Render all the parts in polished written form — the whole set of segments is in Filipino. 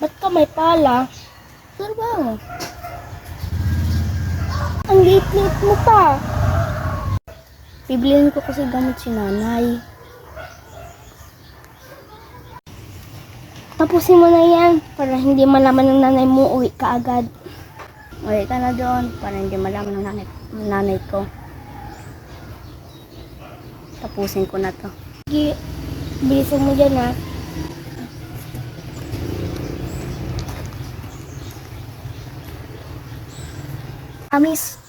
Ba't ka may pala? Trabaho. Ang liit-liit mo pa. Bibiliin ko kasi gamit si nanay. Tapusin mo na yan para hindi malaman ng nanay mo uwi ka agad. Uwi ka na doon para hindi malaman ng nanay ko. Tapusin ko na to. Sige, bilisan mo dyan ha. Amis.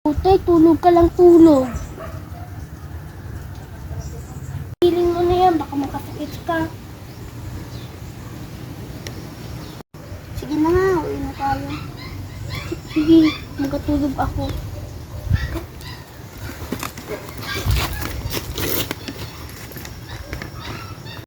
Utay, tulog ka lang tulog. Piling mo na yan, baka makasakit ka. Sige na nga, uwi na tayo. Sige, magkatulog ako.